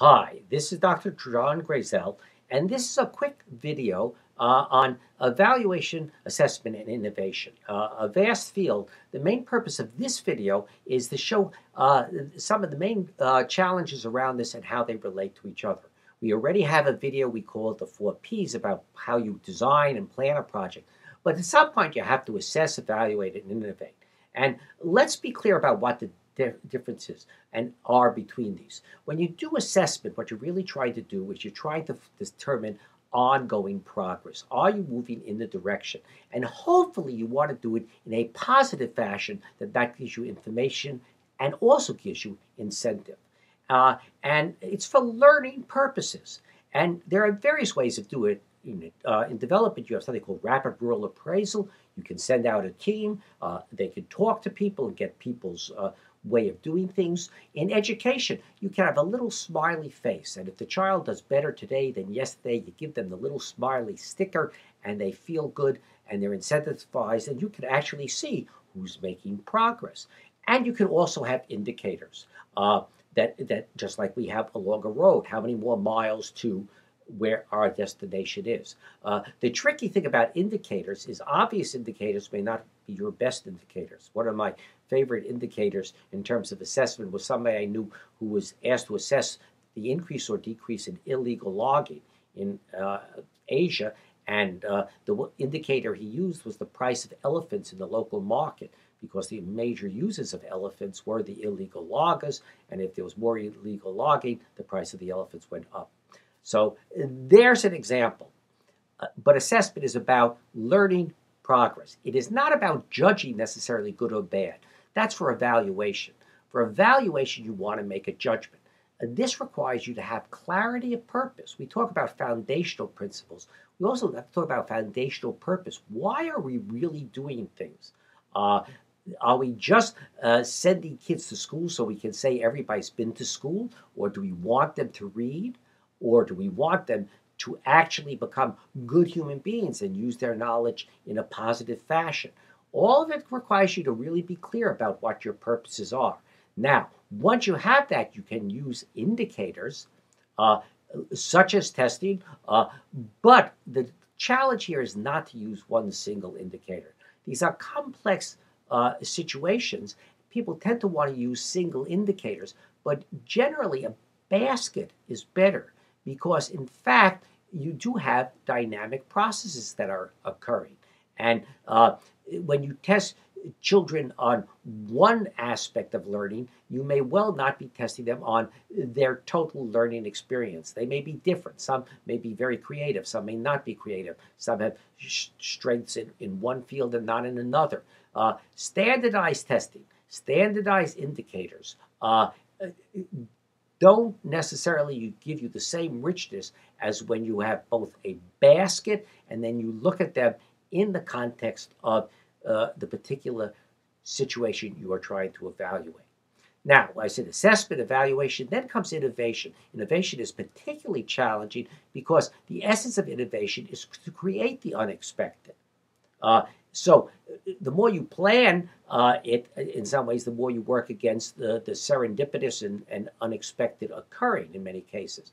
Hi, this is Dr. John Grazel, and this is a quick video on evaluation, assessment, and innovation. A vast field. The main purpose of this video is to show some of the main challenges around this and how they relate to each other. We already have a video, we call it the 4Ps, about how you design and plan a project. But at some point, you have to assess, evaluate, and innovate. And let's be clear about what the differences and are between these. When you do assessment, what you're really trying to do is you're trying to determine ongoing progress. Are you moving in the direction? And hopefully you want to do it in a positive fashion that gives you information and also gives you incentive. And it's for learning purposes. And there are various ways of doing it. In development, you have something called rapid rural appraisal. You can send out a team. They can talk to people and get people's way of doing things. In education, you can have a little smiley face. And if the child does better today than yesterday, you give them the little smiley sticker and they feel good and they're incentivized, and you can actually see who's making progress. And you can also have indicators that just like we have along a road, how many more miles to where our destination is. The tricky thing about indicators is obvious indicators may not be your best indicators. One of my favorite indicators in terms of assessment was somebody I knew who was asked to assess the increase or decrease in illegal logging in Asia, and the indicator he used was the price of elephants in the local market, because the major users of elephants were the illegal loggers, and if there was more illegal logging, the price of the elephants went up. So there's an example. But assessment is about learning progress. It is not about judging necessarily good or bad. That's for evaluation. For evaluation, you want to make a judgment. And this requires you to have clarity of purpose. We talk about foundational principles. We also have to talk about foundational purpose. Why are we really doing things? Are we just sending kids to school so we can say everybody's been to school? Or do we want them to read? Or do we want them to actually become good human beings and use their knowledge in a positive fashion? All of it requires you to really be clear about what your purposes are. Now, once you have that, you can use indicators such as testing, but the challenge here is not to use one single indicator. These are complex situations. People tend to want to use single indicators, but generally a basket is better, because in fact you do have dynamic processes that are occurring. And when you test children on one aspect of learning, you may well not be testing them on their total learning experience. They may be different. Some may be very creative. Some may not be creative. Some have strengths in one field and not in another. Standardized testing, standardized indicators don't necessarily give you the same richness as when you have both a basket and then you look at them in the context of the particular situation you are trying to evaluate. Now, I said assessment, evaluation, then comes innovation. Innovation is particularly challenging because the essence of innovation is to create the unexpected. So the more you plan it, in some ways, the more you work against the serendipitous and unexpected occurring in many cases.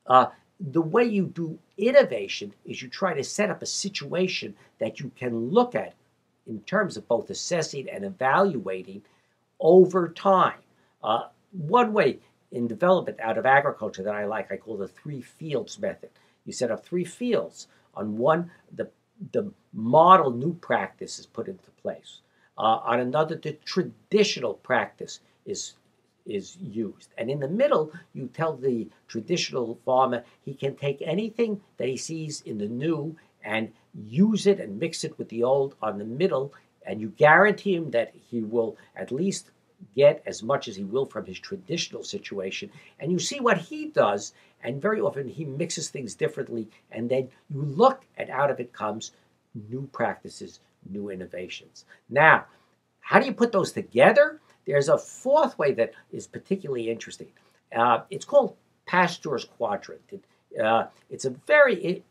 The way you do innovation is you try to set up a situation that you can look at in terms of both assessing and evaluating over time. One way in development out of agriculture that I like, I call the 3 fields method. You set up 3 fields. On one, the model new practice is put into place. On another, the traditional practice is used. And in the middle, you tell the traditional farmer he can take anything that he sees in the new and use it and mix it with the old on the middle, and you guarantee him that he will at least get as much as he will from his traditional situation. And you see what he does, and very often he mixes things differently, and then you look, and out of it comes new practices, new innovations. Now, how do you put those together? There's a 4th way that is particularly interesting. It's called Pasteur's quadrant. It's a very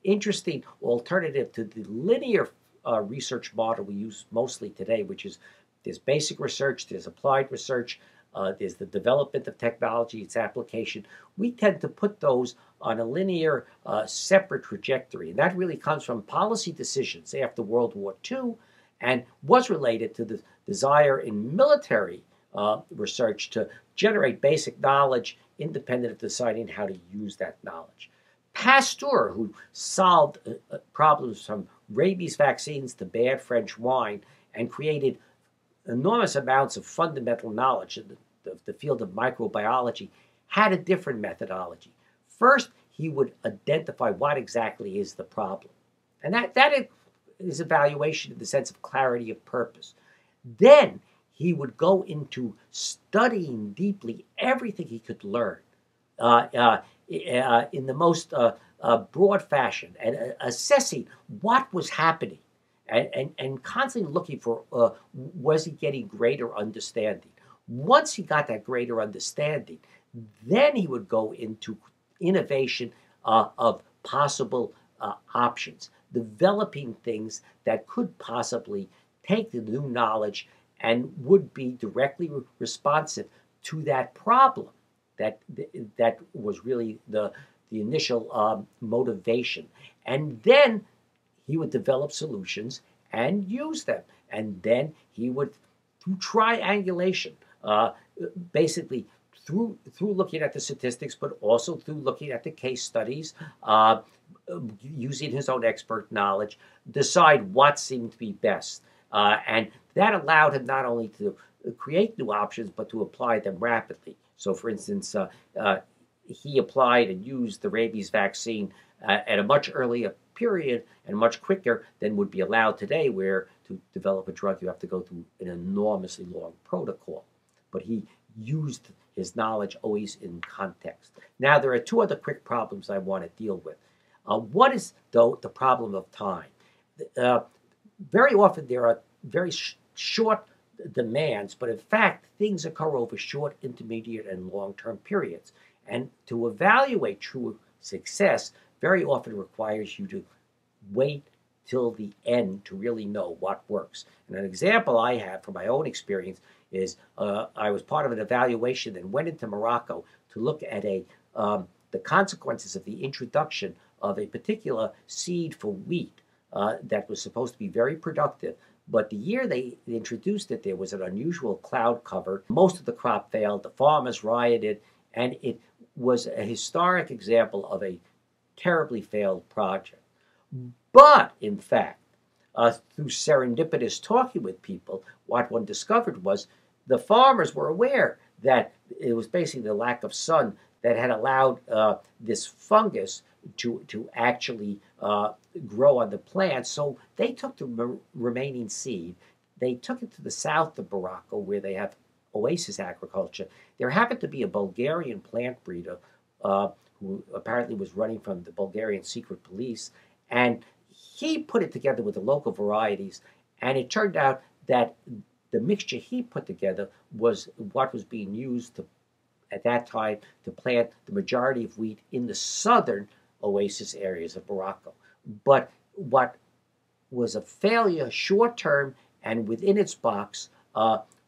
interesting alternative to the linear research model we use mostly today, which is there's basic research, there's applied research, there's the development of technology, its application. We tend to put those on a linear, separate trajectory. And that really comes from policy decisions after World War II and was related to the desire in military research to generate basic knowledge independent of deciding how to use that knowledge. Pasteur, who solved problems from rabies vaccines to bad French wine and created enormous amounts of fundamental knowledge in the field of microbiology, had a different methodology. First, he would identify what exactly is the problem. And that is evaluation in the sense of clarity of purpose. Then he would go into studying deeply everything he could learn in the most broad fashion and assessing what was happening and constantly looking for was he getting greater understanding. Once he got that greater understanding, then he would go into innovation of possible options, developing things that could possibly take the new knowledge and would be directly responsive to that problem that was really the initial motivation. And then he would develop solutions and use them. And then he would, through triangulation, basically through looking at the statistics, but also through looking at the case studies, using his own expert knowledge, decide what seemed to be best. And that allowed him not only to create new options, but to apply them rapidly. So, for instance, he applied and used the rabies vaccine at a much earlier period and much quicker than would be allowed today, where to develop a drug you have to go through an enormously long protocol. But he used his knowledge always in context. Now, there are two other quick problems I want to deal with. One is, though, the problem of time. Very often there are very short demands, but in fact, things occur over short, intermediate, and long-term periods. And to evaluate true success very often requires you to wait till the end to really know what works. And an example I have from my own experience is I was part of an evaluation and went into Morocco to look at the consequences of the introduction of a particular seed for wheat that was supposed to be very productive. But the year they introduced it, there was an unusual cloud cover. Most of the crop failed. The farmers rioted, and it was a historic example of a terribly failed project. But, in fact, through serendipitous talking with people, what one discovered was the farmers were aware that it was basically the lack of sun that had allowed this fungus to actually grow on the plant. So they took the remaining seed, they took it to the south of Morocco where they have oasis agriculture. There happened to be a Bulgarian plant breeder who apparently was running from the Bulgarian secret police, and he put it together with the local varieties, and it turned out that the mixture he put together was what was being used to, at that time, to plant the majority of wheat in the southern oasis areas of Morocco. But what was a failure short-term and within its box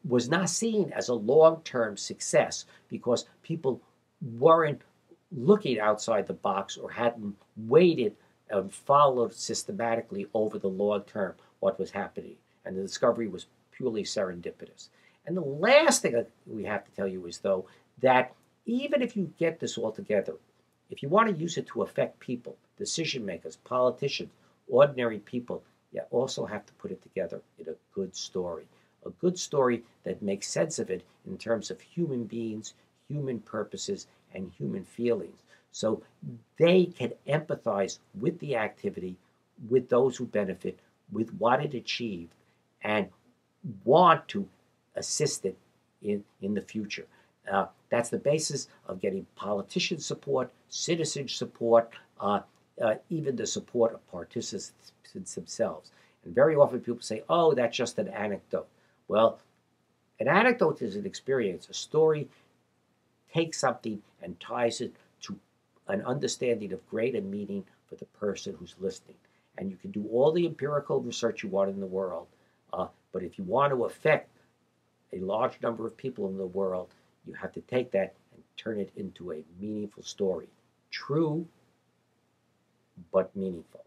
was not seen as a long-term success because people weren't looking outside the box or hadn't waited and followed systematically over the long term what was happening. And the discovery was purely serendipitous. And the last thing we have to tell you is, though, that even if you get this all together, if you want to use it to affect people, decision makers, politicians, ordinary people, you also have to put it together in a good story that makes sense of it in terms of human beings, human purposes, and human feelings. So they can empathize with the activity, with those who benefit, with what it achieved, and want to assist it in the future. That's the basis of getting politician support, citizen support, even the support of participants themselves. And very often people say, oh, that's just an anecdote. Well, an anecdote is an experience. A story takes something and ties it to an understanding of greater meaning for the person who's listening. And you can do all the empirical research you want in the world, but if you want to affect a large number of people in the world, you have to take that and turn it into a meaningful story. True, but meaningful.